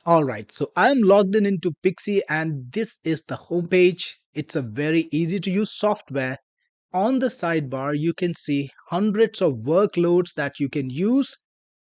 All right, so I'm logged in into Pixie and this is the homepage. It's a very easy to use software. On the sidebar, you can see hundreds of workloads that you can use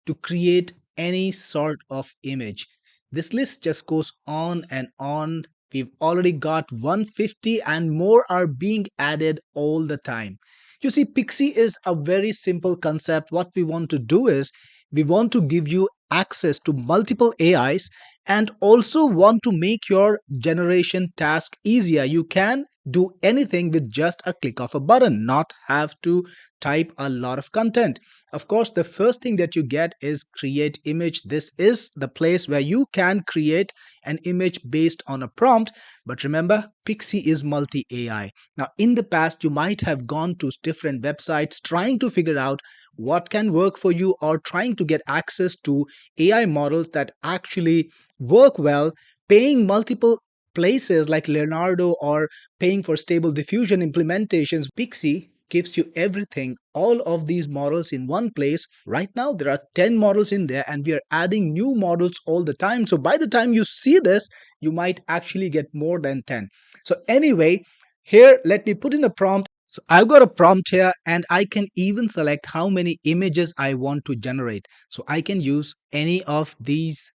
to create any sort of image. This list just goes on and on. We've already got 150 and more are being added all the time. You see, Pixie is a very simple concept. What we want to do is we want to give you access to multiple AIs and also want to make your generation task easier. You can do anything with just a click of a button, not have to type a lot of content. Of course, the first thing that you get is create image. This is the place where you can create an image based on a prompt. But remember, Pixie is multi AI. Now, in the past, you might have gone to different websites trying to figure out what can work for you or trying to get access to AI models that actually work well, paying multiple places like Leonardo or paying for stable diffusion implementations. Pixie gives you everything, all of these models in one place. Right now, there are 10 models in there, and we are adding new models all the time. So by the time you see this, you might actually get more than 10. So, anyway, here, let me put in a prompt. So I've got a prompt here and I can even select how many images I want to generate. So I can use any of these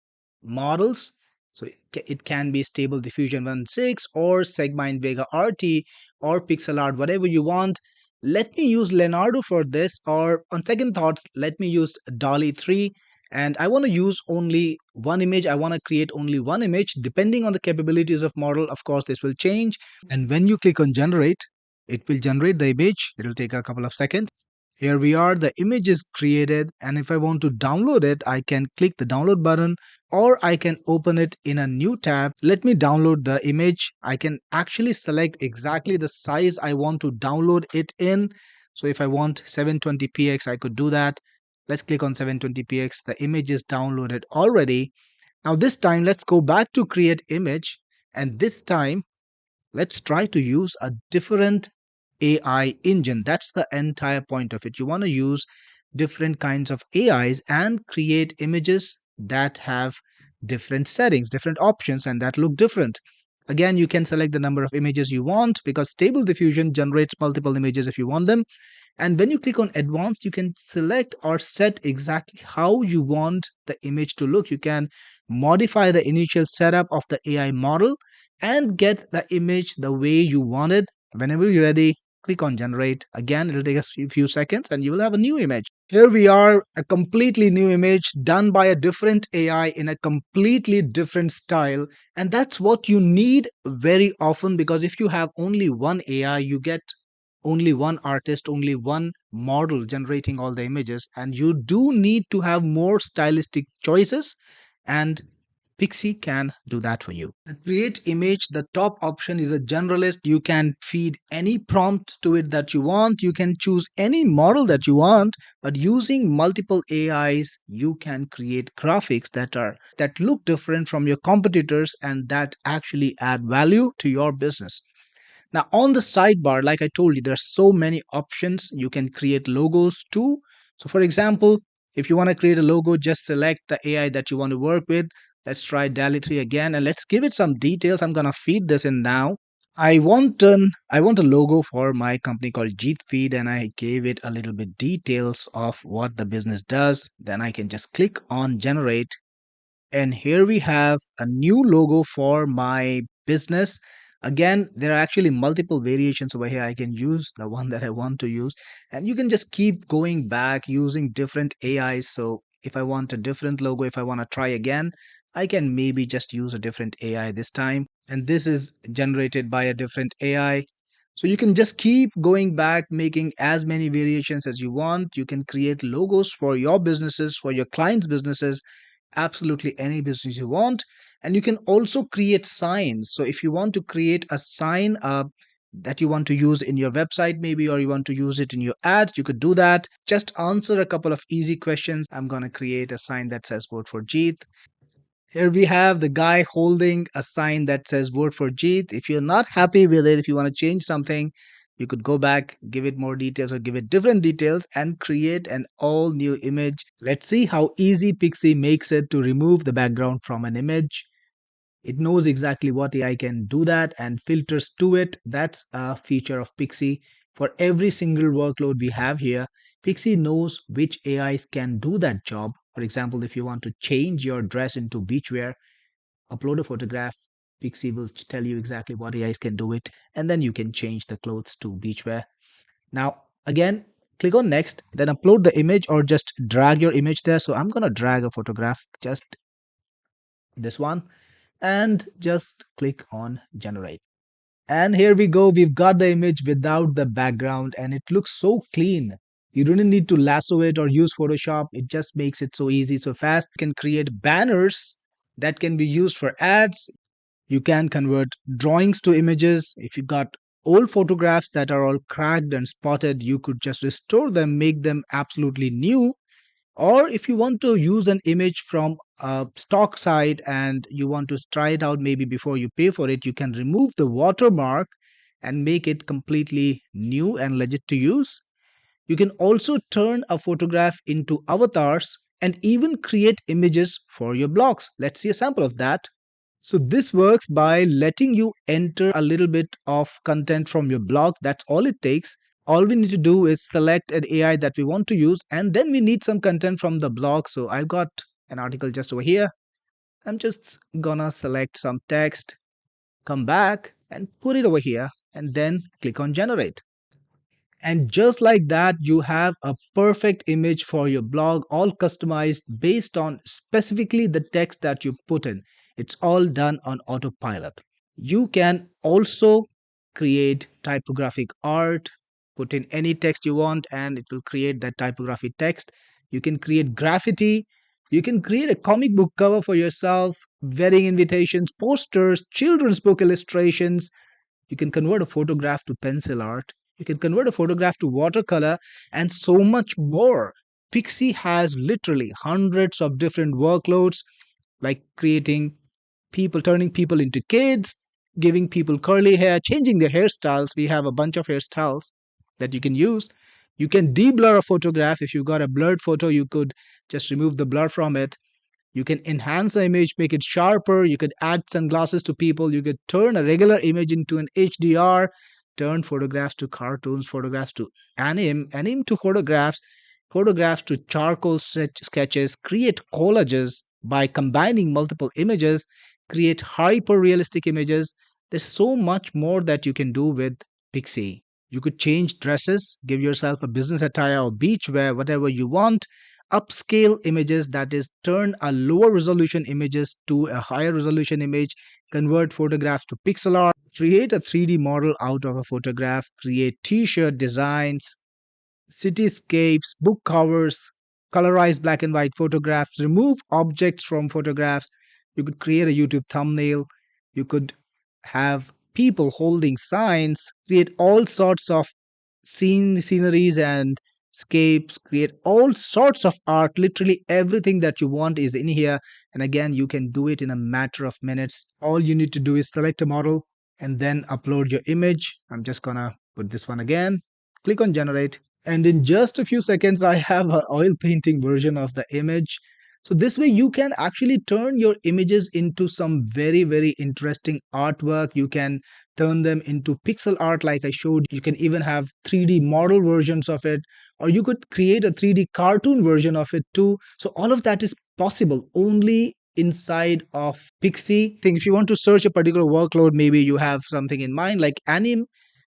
models. So it can be Stable Diffusion 1.6 or Sigma in Vega RT or Pixel Art, whatever you want. Let me use Leonardo for this, or on second thoughts, let me use Dolly 3. And I want to use only one image. I want to create only one image. Depending on the capabilities of model, of course, this will change. And when you click on generate, it will generate the image. It will take a couple of seconds. Here we are, the image is created, and if I want to download it, I can click the download button or I can open it in a new tab. Let me download the image. I can actually select exactly the size I want to download it in. So if I want 720px, I could do that. Let's click on 720px. The image is downloaded already. Now this time, let's go back to create image, and this time let's try to use a different AI engine. That's the entire point of it. You want to use different kinds of AIs and create images that have different settings, different options, and that look different. Again, you can select the number of images you want because Stable Diffusion generates multiple images if you want them. And when you click on advanced, you can select or set exactly how you want the image to look. You can modify the initial setup of the AI model and get the image the way you want it. Whenever you're ready, click on generate. Again, it'll take us a few seconds and you will have a new image. Here we are, a completely new image done by a different AI in a completely different style. And that's what you need very often, because if you have only one AI, you get only one artist, only one model generating all the images, and you do need to have more stylistic choices, and Pixie can do that for you. The create image, the top option is a generalist. You can feed any prompt to it that you want. You can choose any model that you want, but using multiple AIs, you can create graphics that look different from your competitors and that actually add value to your business. Now, on the sidebar, like I told you, there are so many options. You can create logos too. So, for example, if you want to create a logo, just select the AI that you want to work with. Let's try DALI 3 again and let's give it some details. I'm going to feed this in now. I want a logo for my company called Jeet Feed, and I gave it a little bit details of what the business does. Then I can just click on generate, and here we have a new logo for my business. Again, there are actually multiple variations over here. I can use the one that I want to use, and you can just keep going back using different AIs. So if I want a different logo, if I want to try again, I can maybe just use a different AI this time, and this is generated by a different AI. So you can just keep going back, making as many variations as you want. You can create logos for your businesses, for your clients' businesses, absolutely any business you want. And you can also create signs. So if you want to create a sign that you want to use in your website maybe, or you want to use it in your ads, you could do that. Just answer a couple of easy questions. I'm going to create a sign that says vote for Jeet. Here we have the guy holding a sign that says vote for Jeet. If you're not happy with it, if you want to change something, You could go back, give it more details or give it different details and create an all new image. Let's see how easy Pixie makes it to remove the background from an image. It knows exactly what AI can do that and filters to it. That's a feature of Pixie. For every single workload we have here, Pixie knows which AIs can do that job. For example, if you want to change your dress into beachwear, upload a photograph, Pixie will tell you exactly what AIs can do it, and then you can change the clothes to beachwear. Now, again, click on next, then upload the image or just drag your image there. So I'm going to drag a photograph, just this one, and just click on generate. And here we go. We've got the image without the background and it looks so clean. You don't need to lasso it or use Photoshop. It just makes it so easy, so fast. You can create banners that can be used for ads. You can convert drawings to images. If you got old photographs that are all cracked and spotted, you could just restore them, make them absolutely new. Or if you want to use an image from a stock site and you want to try it out maybe before you pay for it, you can remove the watermark and make it completely new and legit to use. You can also turn a photograph into avatars and even create images for your blogs. Let's see a sample of that. So this works by letting you enter a little bit of content from your blog. That's all it takes. All we need to do is select an AI that we want to use, and then we need some content from the blog. So I've got an article just over here. I'm just gonna select some text, come back and put it over here, and then click on generate. And just like that, you have a perfect image for your blog, all customized based on specifically the text that you put in. It's all done on autopilot. You can also create typographic art, put in any text you want, and it will create that typography text. You can create graffiti. You can create a comic book cover for yourself, wedding invitations, posters, children's book illustrations. You can convert a photograph to pencil art. You can convert a photograph to watercolor and so much more. Pixie has literally hundreds of different workloads like creating people, turning people into kids, giving people curly hair, changing their hairstyles. We have a bunch of hairstyles that you can use. You can deblur a photograph. If you've got a blurred photo, you could just remove the blur from it. You can enhance the image, make it sharper. You could add sunglasses to people. You could turn a regular image into an HDR, turn photographs to cartoons, photographs to anime to photographs, photographs to charcoal sketches, create collages by combining multiple images, create hyper realistic images. There's so much more that you can do with Pixie. You could change dresses, give yourself a business attire or beach wear, whatever you want. Upscale images, that is, turn a lower resolution images to a higher resolution image, convert photographs to pixel art, create a 3D model out of a photograph, create t-shirt designs, cityscapes, book covers, colorize black and white photographs, remove objects from photographs. You could create a YouTube thumbnail. You could have people holding signs, create all sorts of sceneries and scapes, create all sorts of art. Literally everything that you want is in here. And again, you can do it in a matter of minutes. All you need to do is select a model and then upload your image. I'm just gonna put this one again, click on generate, and in just a few seconds I have an oil painting version of the image. So this way you can actually turn your images into some very interesting artwork. You can turn them into pixel art like I showed. You can even have 3D model versions of it, or you could create a 3D cartoon version of it too. So all of that is possible only inside of Pixie. Think if you want to search a particular workload, maybe you have something in mind like anime,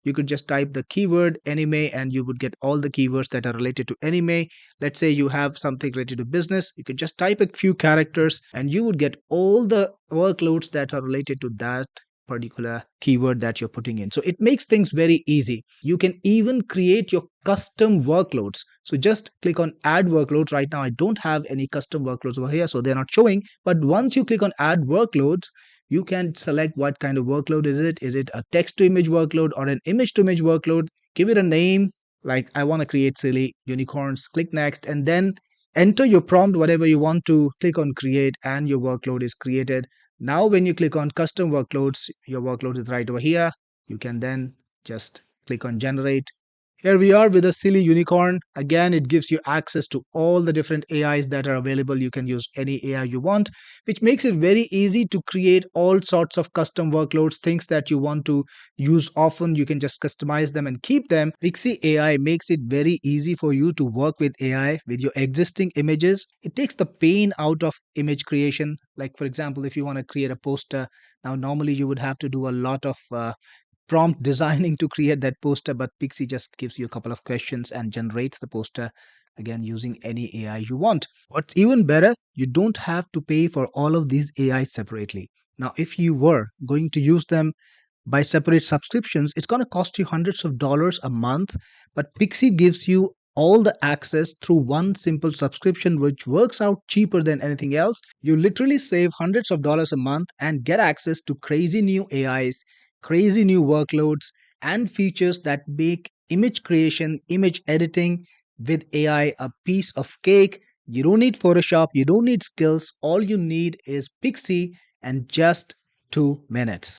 you could just type the keyword anime and you would get all the keywords that are related to anime. Let's say you have something related to business, you could just type a few characters and you would get all the workloads that are related to that particular keyword that you're putting in. So it makes things very easy. You can even create your custom workloads. So just click on add workloads. Right now I don't have any custom workloads over here, so they're not showing. But once you click on add workloads, you can select what kind of workload is it. Is it a text to image workload or an image to image workload? Give it a name, like I want to create silly unicorns. Click next and then enter your prompt, whatever you want to. Click on create and your workload is created. Now when you click on custom workloads, your workload is right over here. You can then just Click on generate. Here we are with a silly unicorn. Again, it gives you access to all the different AIs that are available. You can use any AI you want, which makes it very easy to create all sorts of custom workloads, things that you want to use often. You can just customize them and keep them. Pixci AI makes it very easy for you to work with AI with your existing images. It takes the pain out of image creation. Like, for example, if you want to create a poster, now normally you would have to do a lot of prompt designing to create that poster, but Pixie just gives you a couple of questions and generates the poster again using any AI you want. What's even better, you don't have to pay for all of these AI separately. Now, if you were going to use them by separate subscriptions, it's going to cost you hundreds of dollars a month. But Pixie gives you all the access through one simple subscription, which works out cheaper than anything else. You literally save hundreds of dollars a month and get access to crazy new AIs, crazy new workloads, and features that make image creation, image editing with AI a piece of cake. You don't need Photoshop, you don't need skills. All you need is Pixie and just 2 minutes.